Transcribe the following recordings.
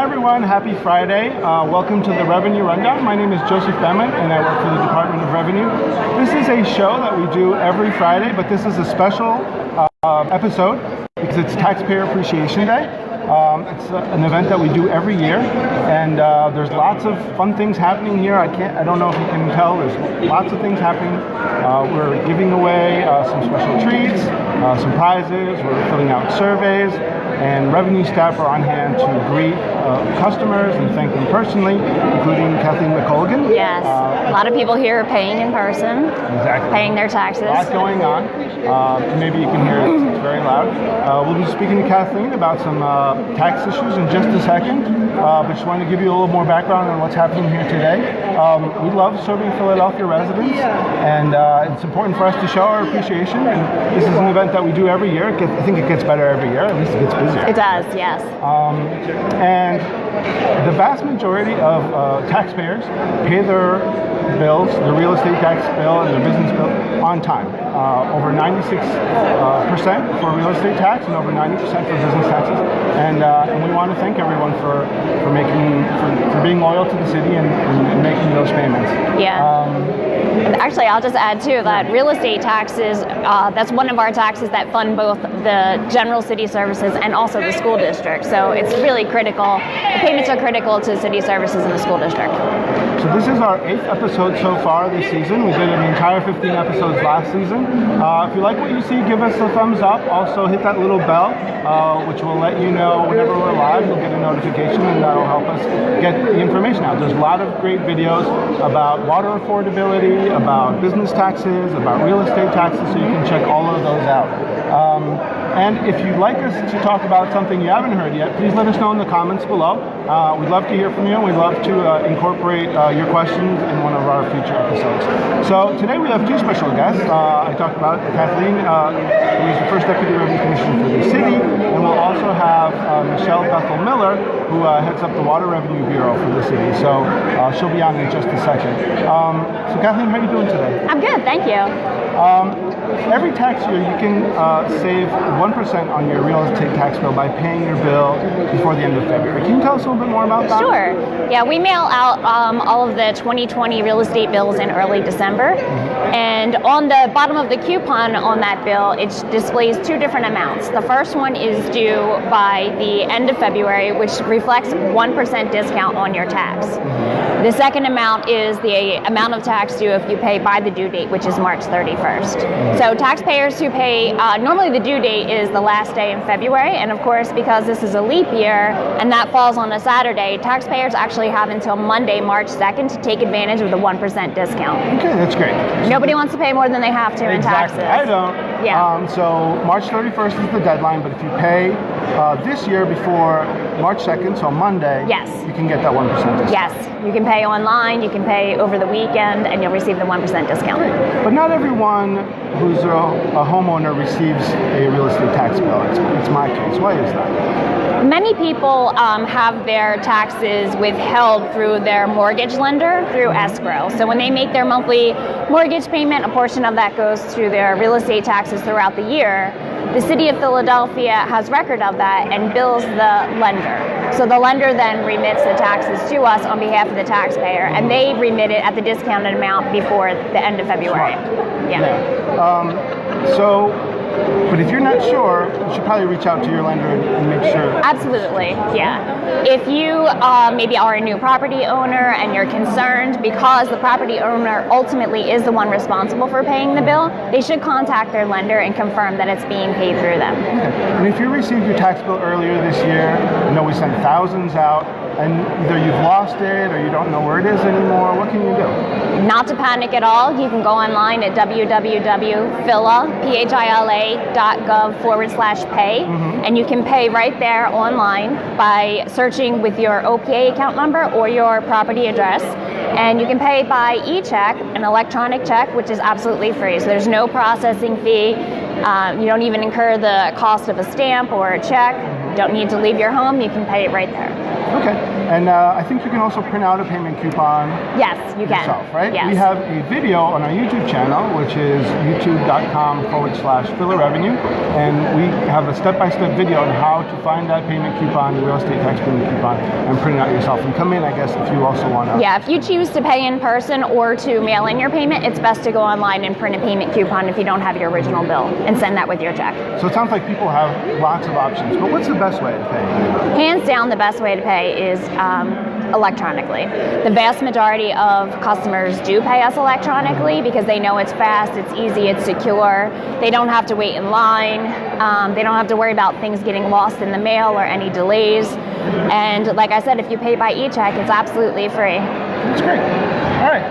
Hi everyone, happy Friday. Welcome to the Revenue Rundown. My name is Joseph Beman and I work for the Department of Revenue. This is a show that we do every Friday, but this is a special episode because it's Taxpayer Appreciation Day. It's an event that we do every year, and there's lots of fun things happening here. I don't know if you can tell, there's lots of things happening. We're giving away some special treats, some prizes, we're filling out surveys, and revenue staff are on hand to greet customers and thank them personally, including Kathleen McColgan. Yes, a lot of people here are paying in person, exactly. Paying their taxes. A lot going on. Maybe you can hear it, it's very loud. We'll be speaking to Kathleen about some tax issues in just a second, but just wanted to give you a little more background on what's happening here today. We love serving Philadelphia residents, and it's important for us to show our appreciation, and this is an event that we do every year. I think it gets better every year, at least it gets busier. It does, yes. And the vast majority of taxpayers pay their bills, their real estate tax bill and their business bill on time. Over 96% for real estate tax and over 90% for business taxes. And we want to thank everyone for being loyal to the city and making those payments. Yeah. Actually, I'll just add too that real estate taxes, that's one of our taxes that fund both the general city services and also the school district. So it's really critical. The payments are critical to city services in the school district. So this is our 8th episode so far this season. We did an entire 15 episodes last season. If you like what you see, give us a thumbs up. Also hit that little bell, which will let you know whenever we're live. You'll get a notification, and that'll help us get the information out. There's a lot of great videos about water affordability, about business taxes, about real estate taxes, so you can check all of those out. And if you'd like us to talk about something you haven't heard yet, please let us know in the comments below. We'd love to hear from you, and we'd love to incorporate your questions in one of our future episodes. So today we have two special guests. I talked about Kathleen, who is the first Deputy Revenue Commissioner for the city, and we'll also have Michelle Bethel-Miller, who heads up the Water Revenue Bureau for the city. So she'll be on in just a second. So Kathleen, how are you doing today? I'm good, thank you. Every tax year you can save 1% on your real estate tax bill by paying your bill before the end of February. Can you tell us a little bit more about that? Sure. Yeah, we mail out all of the 2020 real estate bills in early December. And on the bottom of the coupon on that bill, it displays two different amounts. The first one is due by the end of February, which reflects 1% discount on your tax. The second amount is the amount of tax due if you pay by the due date, which is March 31st. So taxpayers who pay, normally the due date is the last day in February, and of course because this is a leap year and that falls on a Saturday, taxpayers actually have until Monday, March 2nd to take advantage of the 1% discount. Okay, that's great. Nobody wants to pay more than they have to in taxes. I don't. Yeah. So March 31st is the deadline, but if you pay this year before March 2nd, so Monday, yes, you can get that 1% discount. Yes, you can pay online, you can pay over the weekend, and you'll receive the 1% discount. Great. But not everyone who's a homeowner receives a real estate tax bill. It's my case. Why is that? Many people have their taxes withheld through their mortgage lender through escrow. So when they make their monthly mortgage payment, a portion of that goes to their real estate taxes throughout the year. The city of Philadelphia has record of that and bills the lender. So the lender then remits the taxes to us on behalf of the taxpayer, and they remit it at the discounted amount before the end of February. Smart. Yeah. But if you're not sure, you should probably reach out to your lender and make sure. Absolutely, yeah. If you maybe are a new property owner and you're concerned because the property owner ultimately is the one responsible for paying the bill, they should contact their lender and confirm that it's being paid through them. Okay. And if you received your tax bill earlier this year, I know we sent thousands out, and either you've lost it or you don't know where it is anymore, what can you do? Not to panic at all. You can go online at www.phila.gov/pay, and you can pay right there online by searching with your OPA account number or your property address. And you can pay by e-check, an electronic check, which is absolutely free. So there's no processing fee. You don't even incur the cost of a stamp or a check. Don't need to leave your home. You can pay it right there. Okay. And I think you can also print out a payment coupon Yes, you can. yourself, right? Yes. We have a video on our YouTube channel, which is youtube.com/filler revenue. And we have a step-by-step video on how to find that payment coupon, the real estate tax payment coupon, and print it out yourself. And come in, I guess, if you also want to. Yeah, if you choose to pay in person or to mail in your payment, it's best to go online and print a payment coupon if you don't have your original bill and send that with your check. So it sounds like people have lots of options, but what's the best way to pay? Hands down, the best way to pay is electronically. The vast majority of customers do pay us electronically because they know it's fast, it's easy, it's secure. They don't have to wait in line. They don't have to worry about things getting lost in the mail or any delays. And like I said, if you pay by e-check, it's absolutely free. That's great. All right.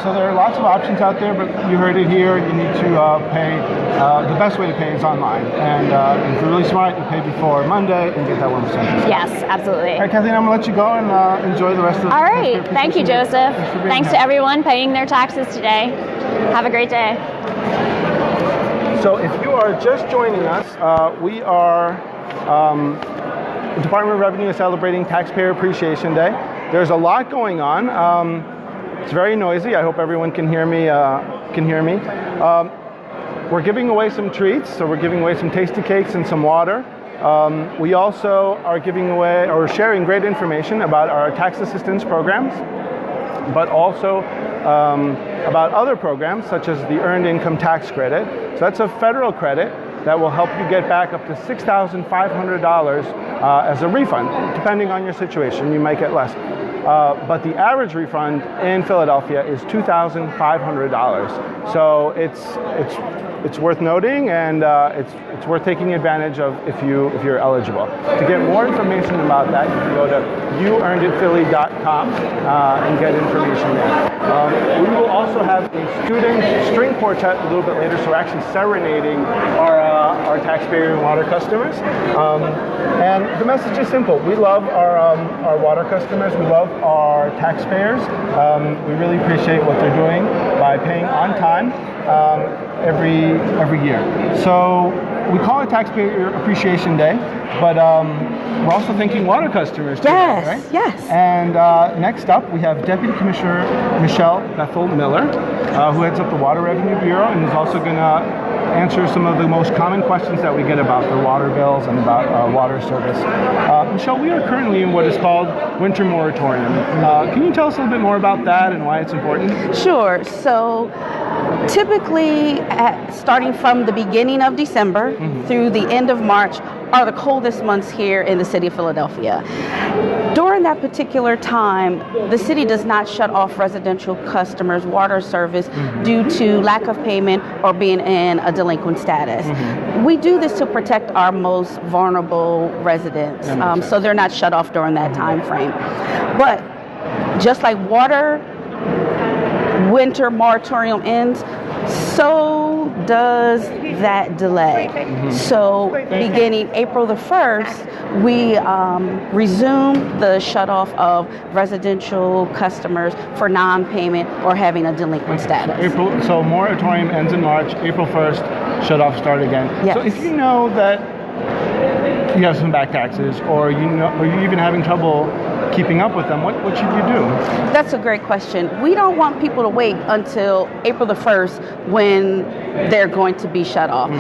So there are lots of options out there, but you heard it here. You need to pay. The best way to pay is online. And if you're really smart, you pay before Monday and get that 1% discount. Yes, absolutely. All right, Kathleen, I'm going to let you go and enjoy the rest of the All right. Thank you, Joseph. Thanks to everyone paying their taxes today. Have a great day. So if you are just joining us, we are, the Department of Revenue is celebrating Taxpayer Appreciation Day. There's a lot going on. It's very noisy. I hope everyone can hear me. We're giving away some treats. So we're giving away some tasty cakes and some water. We also are giving away or sharing great information about our tax assistance programs, but also about other programs such as the Earned Income Tax Credit. So that's a federal credit that will help you get back up to $6,500 as a refund. Depending on your situation, you might get less. But the average refund in Philadelphia is $2,500. So it's worth noting, and it's worth taking advantage of if you're eligible. To get more information about that, you can go to youearneditphilly.com and get information there. We will also have a student string quartet a little bit later, so we're actually serenading our taxpayer and water customers. And the message is simple. We love our water customers. We love our taxpayers. We really appreciate what they're doing by paying on time every year. So we call it Taxpayer Appreciation Day, but we're also thanking water customers today, right? Yes. And next up, we have Deputy Commissioner Michelle Bethel-Miller, who heads up the Water Revenue Bureau and is also going to answer some of the most common questions that we get about the water bills and about water service. Michelle, we are currently in what is called Winter Moratorium. Can you tell us a little bit more about that and why it's important? Sure. So typically, starting from the beginning of December through the end of March are the coldest months here in the city of Philadelphia. During that particular time, the city does not shut off residential customers' water service due to lack of payment or being in a delinquent status. We do this to protect our most vulnerable residents, so they're not shut off during that time frame. But just like water, winter moratorium ends, so does that delay. So beginning April the 1st, we resume the shutoff of residential customers for non-payment or having a delinquent status. So moratorium ends in March, April 1st, shutoff start again. Yes. So if you know that you have some back taxes or you're even having trouble keeping up with them, what should you do? That's a great question. We don't want people to wait until April the 1st when they're going to be shut off.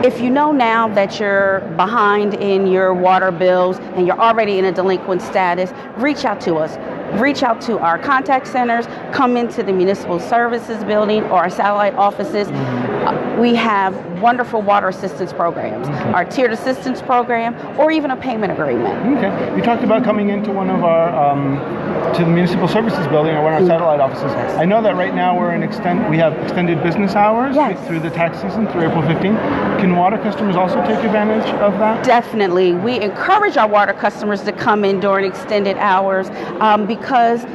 If you know now that you're behind in your water bills and you're already in a delinquent status, reach out to us. Reach out to our contact centers, come into the municipal services building or our satellite offices. We have wonderful water assistance programs, our tiered assistance program, or even a payment agreement. Okay. You talked about coming into one of our, to the municipal services building or one of our satellite offices. I know that right now we have extended business hours through the tax season, through April 15th. Can water customers also take advantage of that? Definitely. We encourage our water customers to come in during extended hours because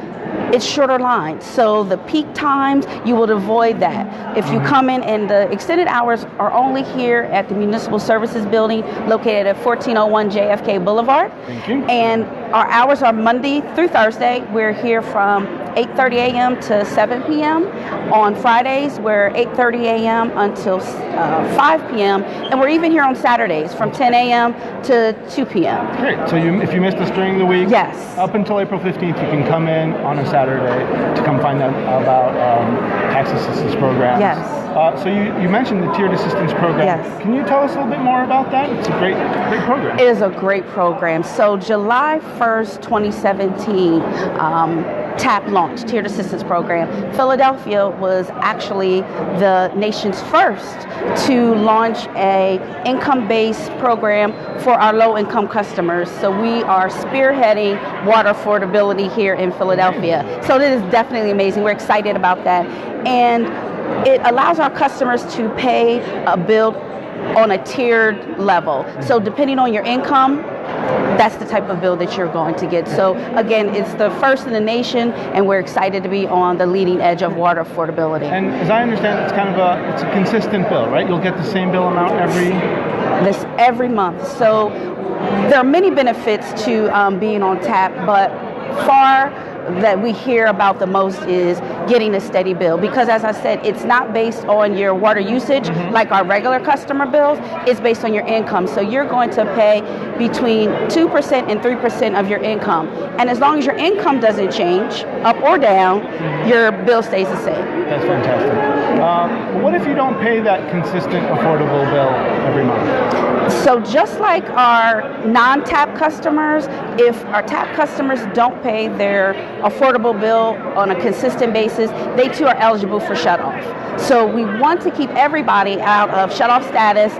it's shorter lines. So the peak times, you will avoid that. If you come in and the extended hours are only here at the Municipal Services Building located at 1401 JFK Boulevard. Thank you. And our hours are Monday through Thursday. We're here from 8:30 a.m. to 7 p.m. On Fridays, we're 8:30 a.m. until 5 p.m. And we're even here on Saturdays from 10 a.m. to 2 p.m. Great. So if you missed us during the week, yes, up until April 15th, you can come in on a Saturday to come find out about tax assistance programs. Yes. So you mentioned the tiered assistance program. Yes. Can you tell us a little bit more about that? It's a great program. It is a great program. So July 1st, 2017, TAP launched, Tiered Assistance Program. Philadelphia was actually the nation's first to launch a income-based program for our low-income customers. So we are spearheading water affordability here in Philadelphia. So it is definitely amazing. We're excited about that. And it allows our customers to pay a bill on a tiered level. So depending on your income, that's the type of bill that you're going to get. So again, it's the first in the nation, and we're excited to be on the leading edge of water affordability. And as I understand, it's kind of it's a consistent bill, right? You'll get the same bill amount every month. So there are many benefits to being on TAP, but far that we hear about the most is getting a steady bill, because as I said, it's not based on your water usage like our regular customer bills. It's based on your income. So you're going to pay between 2% and 3% of your income, and as long as your income doesn't change up or down, your bill stays the same. That's fantastic. What if you don't pay that consistent affordable bill every month? So just like our non-TAP customers, if our TAP customers don't pay their affordable bill on a consistent basis, they too are eligible for shutoff. So we want to keep everybody out of shutoff status,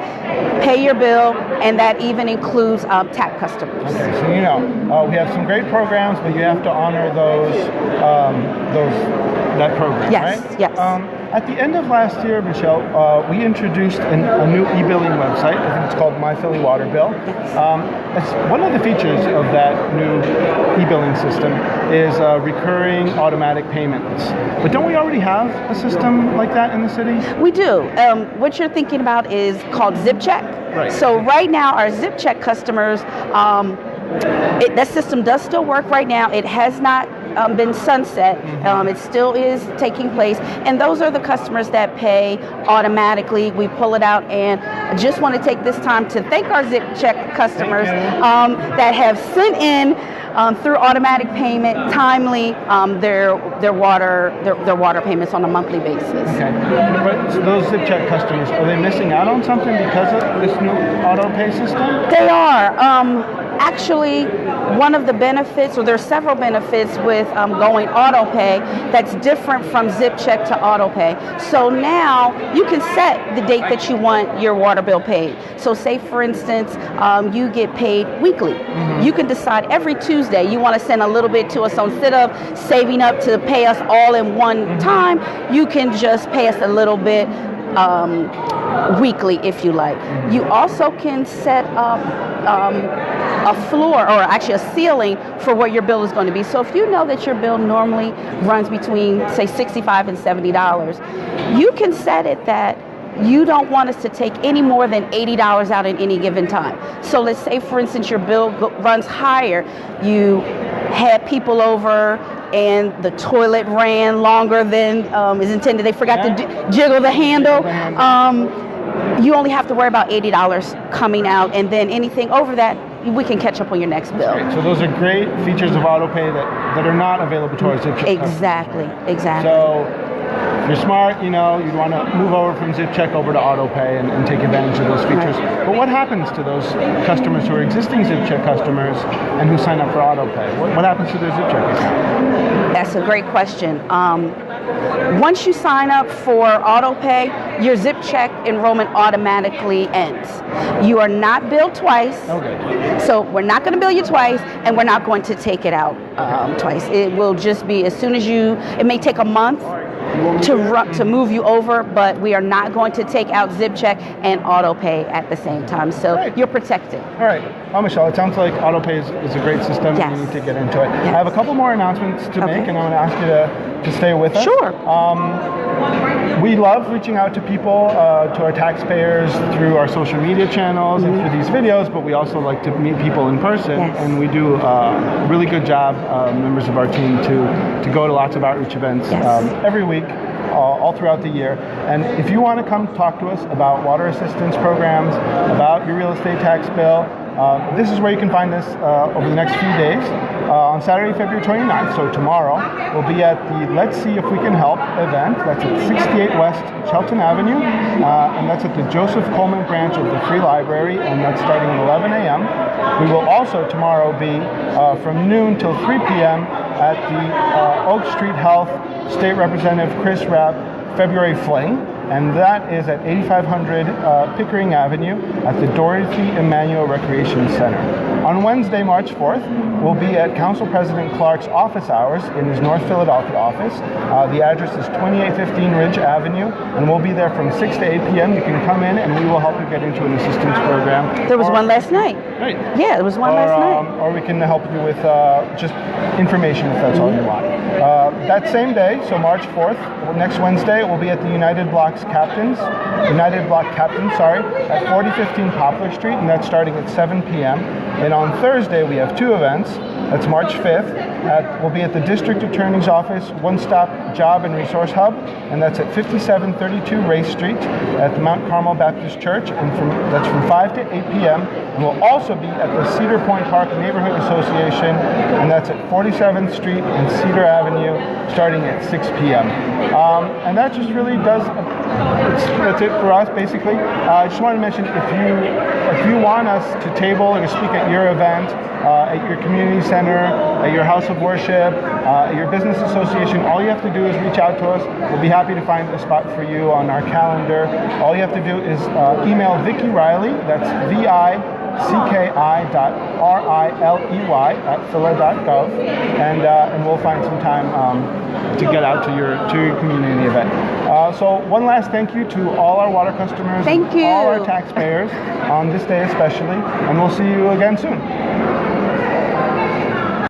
pay your bill, and that even includes TAP customers. Okay, so we have some great programs, but you have to honor that program, yes, right? Yes. At the end of last year, Michelle, we introduced a new e-billing website. I think it's called My Philly Water Bill. One of the features of that new e-billing system is recurring automatic payments. But don't we already have a system like that in the city? We do. What you're thinking about is called ZipCheck. Right. So right now, our ZipCheck customers, that system does still work right now. It has not been sunset. It still is taking place, and those are the customers that pay automatically. We pull it out, and I just want to take this time to thank our ZipCheck customers that have sent in through automatic payment timely their water payments on a monthly basis. Okay, but those ZipCheck customers, are they missing out on something because of this new auto pay system? They are. Actually, one of the benefits, or there are several benefits with going auto pay that's different from ZipCheck to auto pay. So now you can set the date that you want your water bill paid. So say, for instance, you get paid weekly. You can decide every Tuesday you want to send a little bit to us. So instead of saving up to pay us all in one time, you can just pay us a little bit weekly if you like. You also can set up a floor, or actually a ceiling, for what your bill is going to be. So if you know that your bill normally runs between, say, $65 and $70, you can set it that you don't want us to take any more than $80 out at any given time. So let's say, for instance, your bill runs higher. You had people over and the toilet ran longer than is intended. They forgot to jiggle the handle. You only have to worry about $80 coming out, and then anything over that, we can catch up on your next bill. Great. So those are great features of autopay that are not available to our ZipCheck Exactly. So if you're smart, you'd want to move over from ZipCheck over to autopay and take advantage of those features. Right. But what happens to those customers who are existing ZipCheck customers and who sign up for autopay? What happens to their ZipCheck account? That's a great question. Once you sign up for autopay, your ZipCheck enrollment automatically ends. You are not billed twice. Okay. So we're not going to bill you twice, and we're not going to take it out twice. It will just be as soon as it may take a month to move you over, but we are not going to take out zip check and auto pay at the same time. So you're protected. All right. Well, Michelle, it sounds like auto pay is a great system. Yes. And you need to get into it. Yes. I have a couple more announcements to make, and I'm going to ask you to stay with us. Sure. We love reaching out to people, to our taxpayers through our social media channels and through these videos, but we also like to meet people in person, and we do a really good job, members of our team, to go to lots of outreach events every week, all throughout the year. And if you want to come talk to us about water assistance programs, about your real estate tax bill, this is where you can find this over the next few days. On Saturday, February 29th, so tomorrow, we'll be at the Let's See If We Can Help event. That's at 68 West Shelton Avenue, and that's at the Joseph Coleman branch of the Free Library, and that's starting at 11 a.m. We will also tomorrow be from noon till 3 p.m. at the Oak Street Health State Representative Chris Rapp February Fling, and that is at 8500 Pickering Avenue at the Dorothy Emanuel Recreation Center. On Wednesday, March 4th, we'll be at Council President Clark's office hours in his North Philadelphia office. The address is 2815 Ridge Avenue, and we'll be there from 6 to 8 p.m. You can come in, and we will help you get into an assistance program. There was one last night. Right. Yeah, there was one last night. Or we can help you with just information if that's all you want. That same day, so March 4th, next Wednesday, we'll be at the United Block Captains, at 4015 Poplar Street, and that's starting at 7 p.m. And on Thursday, we have two events. That's March 5th. We'll be at the District Attorney's Office One-Stop Job and Resource Hub, and that's at 5732 Race Street at the Mount Carmel Baptist Church, and that's from 5 to 8 p.m. And we'll also be at the Cedar Point Park Neighborhood Association, and that's at 47th Street and Cedar Avenue, starting at 6 p.m. And that just really does, that's it for us, basically. I just want to mention, if you want us to table or to speak at your event, at your community center, at your house of worship, at your business association, all you have to do is reach out to us. We'll be happy to find a spot for you on our calendar. All you have to do is email Vicki Riley, that's VICKI.RILEY@phila.gov, and we'll find some time to get out to your community event. So one last thank you to all our water customers, Thank you. all our taxpayers on this day especially, and we'll see you again soon.